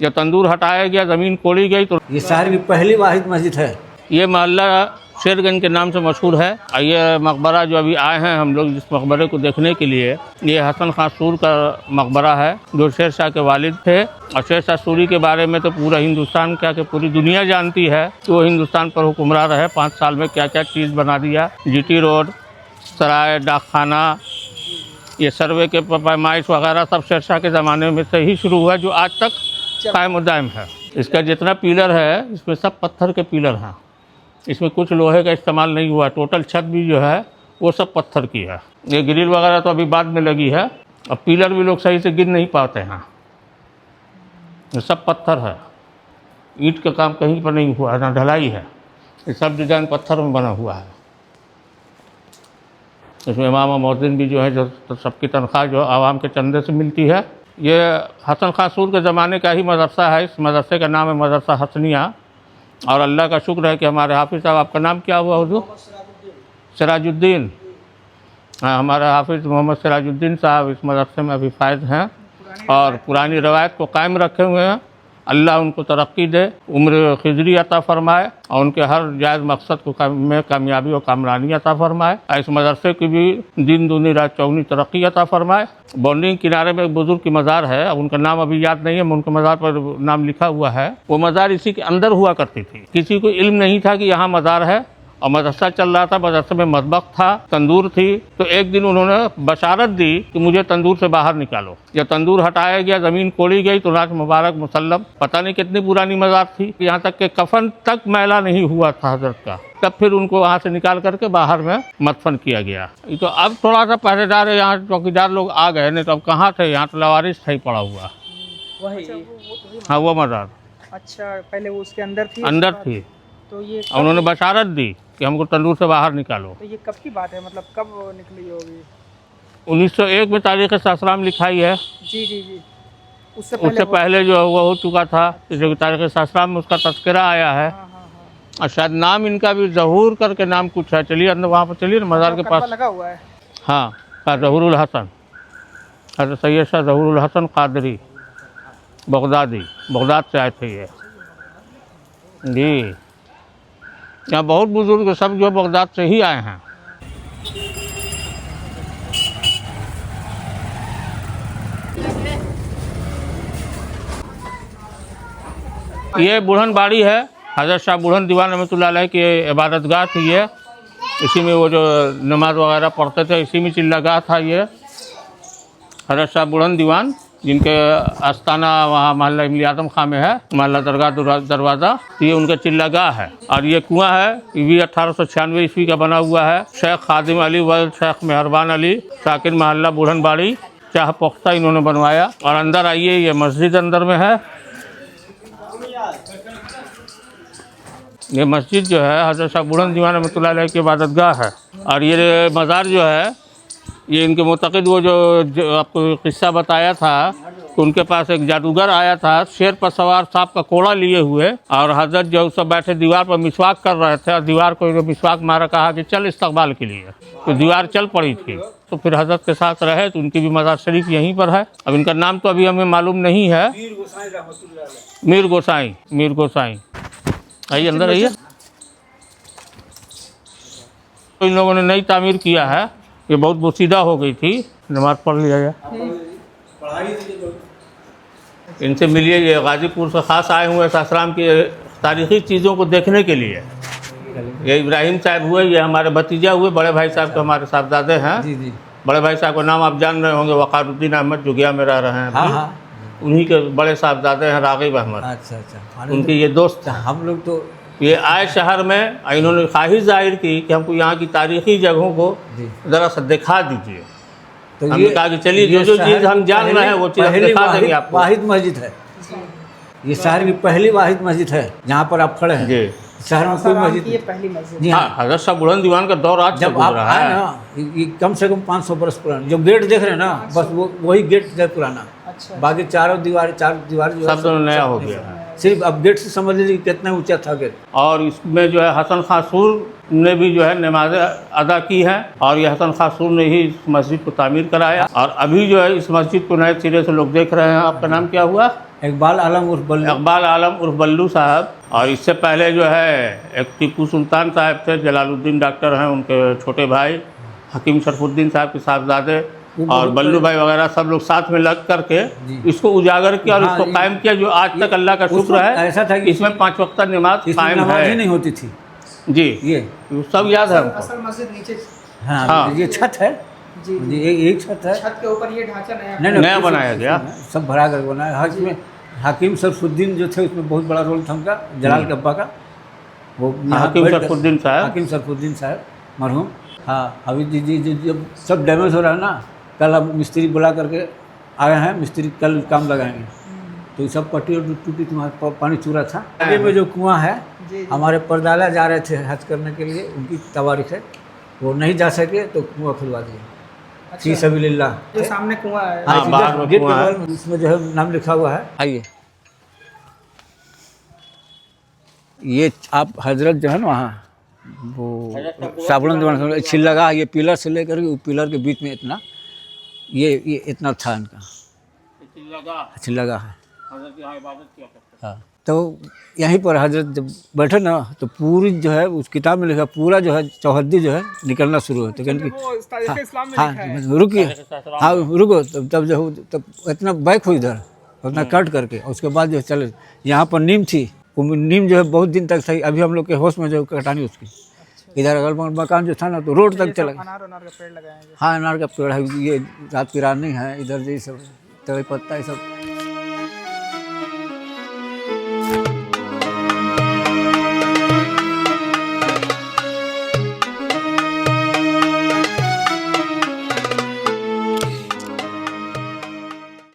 जब तंदूर हटाया गया, ज़मीन कोड़ी गई, तो ये शहर की पहली वाहिद मस्जिद है। ये मोहल्ला शेरगंज के नाम से मशहूर है। ये मकबरा जो अभी आए हैं हम लोग जिस मकबरे को देखने के लिए, ये हसन खां सूर का मकबरा है, जो शेर शाह के वालिद थे। और शेर शाह सूरी के बारे में तो पूरा हिंदुस्तान, क्या कि पूरी दुनिया जानती है कि वो हिंदुस्तान पर हुक्मरान रहे। 5 साल में क्या क्या चीज़ बना दिया। जीटी रोड, सराय, डाकखाना, ये सर्वे के पैमाइश वगैरह सब शेर शाह के ज़माने में से ही शुरू हुआ, जो आज तक कायम दायम है। इसका जितना पिलर है, इसमें सब पत्थर के पिलर हैं। इसमें कुछ लोहे का इस्तेमाल नहीं हुआ। टोटल छत भी जो है वो सब पत्थर की है। ये ग्रिल वगैरह तो अभी बाद में लगी है। अब पिलर भी लोग सही से गिन नहीं पाते हैं। ये सब पत्थर है। ईंट का काम कहीं पर नहीं हुआ है, ना ढलाई है। ये सब डिज़ाइन पत्थर में बना हुआ है। इसमें इमाम और मौज़िन भी जो है, जो तो सबकी तनख्वाह जो आवाम के चंदे से मिलती है। ये हसन खां सूर के ज़माने का ही मदरसा है। इस मदरसे का नाम है मदरसा हसनिया। और अल्लाह का शुक्र है कि हमारे हाफिज़ साहब, आपका नाम क्या हुआ हुजूर? सिराजुद्दीन। हाँ, हमारे हाफिज़ मोहम्मद सिराजुद्दीन साहब इस मदरसे में अभी फ़ायद हैं और पुरानी रवायत को कायम रखे हुए हैं। अल्लाह उनको तरक्की दे, उम्र खिजरी अता फ़रमाए और उनके हर जायज़ मकसद को में कामयाबी और कामरानी अता फ़रमाए। इस मदरसे की भी दिन दूनी रात चौगनी तरक्की अता फ़रमाए। बाउंड्री किनारे में एक बुज़ुर्ग की मज़ार है, अब उनका नाम अभी याद नहीं है, उनके मज़ार पर नाम लिखा हुआ है। वो मज़ार इसी के अंदर हुआ करती थी। किसी को इल्म नहीं था कि यहाँ मज़ार है और मदरसा चल रहा था। मदरसे में मतबख था, तंदूर थी। तो एक दिन उन्होंने बशारत दी कि मुझे तंदूर से बाहर निकालो। जब तंदूर हटाया गया, ज़मीन कोड़ी गई, तो नाज मुबारक मुसल्लम, पता नहीं कितनी पुरानी मज़ार थी, यहाँ तक कि कफन तक मैला नहीं हुआ था हज़रत का। तब फिर उनको वहाँ से निकाल करके बाहर में मदफन किया गया। ये तो अब थोड़ा सा पहरेदार है, यहाँ चौकीदार लोग आ गए, नहीं तो अब कहाँ थे, यहाँ तो लवारिस था ही पड़ा हुआ। हाँ, वो मज़ार। अच्छा, पहले वो उसके अंदर थी? अंदर थी। तो ये उन्होंने बशारत दी कि हमको तंदूर से बाहर निकालो। तो ये कब की बात है, मतलब कब निकली होगी? 1901 में तारीख़ शासनाम लिखाई है। जी जी जी। उससे पहले जो हुआ हो चुका था, जो तारीख़ शासनाम में उसका तज़किरा आया है। हाँ, हाँ, हाँ। और शायद नाम इनका भी ज़हूर करके नाम कुछ है। चलिए अंदर वहाँ पर चलिए ना, मज़ार के पास लगा हुआ है। हाँ, ज़हूरुल हसन, हज़रत सैयद शाह ज़हूरुल हसन क़ादरी बगदादी, बगदाद से आए थे ये जी। यहाँ बहुत बुजुर्ग सब जो बगदाद से ही आए हैं। ये बुढ़न बाड़ी है, हज़रत शाह बुढ़न दीवान रहमतुल्लाह अलैह की इबादतगाह थी ये। इसी में वो जो नमाज वगैरह पढ़ते थे, इसी में चिल्लागाह था ये। हज़रत शाह बुढ़न दीवान, जिनके आस्थाना वहाँ मोहल्ला इमली आदम खां में है, मोहल्ला दरगाह दरवाज़ा, ये उनका चिल्लागाह है। और ये कुआं है, ये भी 1896 ईस्वी का बना हुआ है। शेख खादिम अली वल्द शेख मेहरबान अली साकिन मोहल्ला बुढ़न बाड़ी चाह पुख्ता इन्होंने बनवाया। और अंदर आइए, ये मस्जिद अंदर में है। ये मस्जिद जो है हज़रत शाह बुढ़न दीवान रहमतुल्लाह अलैह की इबादतगाह है। और ये मज़ार जो है, ये इनके मुतक़िद वो जो आपको किस्सा बताया था कि उनके पास एक जादूगर आया था, शेर पर सवार सांप का कोड़ा लिए हुए, और हज़रत जो सब बैठे दीवार पर मिसवाक कर रहे थे, और दीवार को जो मिसवाक मारा, कहा कि चल इस्तकबाल के लिए, तो दीवार चल पड़ी थी। तो फिर हज़रत के साथ रहे, तो उनकी भी मज़ार शरीफ यहीं पर है। अब इनका नाम तो अभी हमें मालूम नहीं है। मीर गोसाई। आइए अंदर आइए। तो इन लोगों ने नई तामीर किया है, ये बहुत बोसीदा हो गई थी। नमाज पढ़ लिया गया। इनसे मिलिए, ये गाज़ीपुर से ख़ास आए हुए शासनाम की तारीख़ी चीज़ों को देखने के लिए। ये इब्राहिम साहब हुए, ये हमारे भतीजा हुए, बड़े भाई साहब के हमारे साहबजादे हैं। जी जी। बड़े भाई साहब का नाम आप जान रहे होंगे, वक़ारुद्दीन अहमद, जो गया में रह रहे हैं। हाँ हाँ। उन्हीं के बड़े साहबजादे हैं राग़िब अहमद। अच्छा। उनके ये दोस्त हैं। हम लोग तो ये आए शहर में, इन्होंने ख्वाहिश जाहिर की कि हमको यहाँ की तारीख़ी जगहों को ज़रा सा दिखा दीजिए। तो हमने कहा कि चलिए, जो चीज़ हम जान रहे हैं वो चीज़ हम दिखा देंगे आपको। वाहिद मस्जिद है ये, शहर की पहली वाहिद मस्जिद है जहाँ पर आप खड़े हैं जी। शहर में कोई मस्जिद, ये पहली मस्जिद। हाँ, हज़रत शाह बुढ़न दीवान का दौर आज जब आप आए ना, ये कम से कम 500 बरस पुराना। जो गेट देख रहे हैं ना, बस वही गेट है पुराना। अच्छा। बाकी चार दीवार जो सब नया हो गया है। सिर्फ अब गेट से समझ लीजिए कि कितना ऊंचा था गेट। और इसमें जो है हसन खां सूर ने भी जो है नमाज़ें अदा की हैं और ये हसन खां सूर ने ही इस मस्जिद को तामीर कराया। और अभी जो है इस मस्जिद को नए सिरे से लोग देख रहे हैं। आपका नाम क्या हुआ? इकबाल आलम उर्फ बल्लू। इकबाल आलम उर्फ बल्लू साहब। और इससे पहले जो है एक टीपू सुल्तान साहब थे, जलालुद्दीन डॉक्टर हैं, उनके छोटे भाई हकीम शरफुद्दीन साहब के साहबजादे और बल्लू भाई वगैरह सब लोग साथ में लग करके इसको उजागर किया और इसको कायम किया, जो आज तक अल्लाह का शुक्र है। ऐसा था कि इसमें 5 वक्त नमाज कायम नमाज ही है नहीं होती थी जी। ये सब याद है हमको। असल मस्जिद नीचे हाँ, हाँ। ये छत है जी जी, एक छत है। छत के ऊपर ये ढांचा नया नहीं, नया बनाया गया। सब भरा कर बनाया। हर में हकीम शरफुद्दीन जो थे उसमें बहुत बड़ा रोल था उनका, जलाल के अब्बा का। वो यहाँ हकीम बैठ कर- शरफुद्दीन साहब। हकीम शरफुद्दीन साहब मरहूम। हाँ, अभी जी जब सब डैमेज हो रहा है ना, कल अब मिस्त्री बुला करके आए हैं, मिस्त्री कल काम लगाएंगे। तो ये सब पट्टी और टूटी तुम्हारा पानी चूरा था। आगे में जो कुआं है, जी। हमारे परदाला जा रहे थे हज करने के लिए, उनकी तवारीख है, वो नहीं जा सके तो कुआं खुलवा दिया फी सबीलिल्लाह। जो सामने कुआं है। हाँ, बाहर में गेट के कुआं है। बगल में उसमें जो है नाम लिखा हुआ है। आइए, ये आप हजरत जो है ना वहाँ वो साबुन जो छिल्लगा, ये पिलर से लेकर के पिलर के बीच में इतना ये इतना था इनका छिल्लगा है। हाँ, तो यहीं पर हजरत जब बैठे ना तो पूरी जो है उस किताब में लिखा, पूरा जो है चौहद्दी जो है निकलना शुरू होता है। वो तारीख इस्लाम में हाँ, लिखा है। रुकिए, हाँ रुको, तब जो तब इतना बैक हुई इधर, उतना कट करके उसके बाद जो चले यहाँ पर नीम थी, वो नीम जो है बहुत दिन तक सही। अभी हम लोग के होश में जो कटानी उसकी इधर अगल बगल मकान जो था ना तो रोड तक चला गया। अनार का पेड़ लगाए हैं। हाँ, अनार का पेड़ है, ये रात की रानी है, इधर ये सब तवे पत्ता ये सब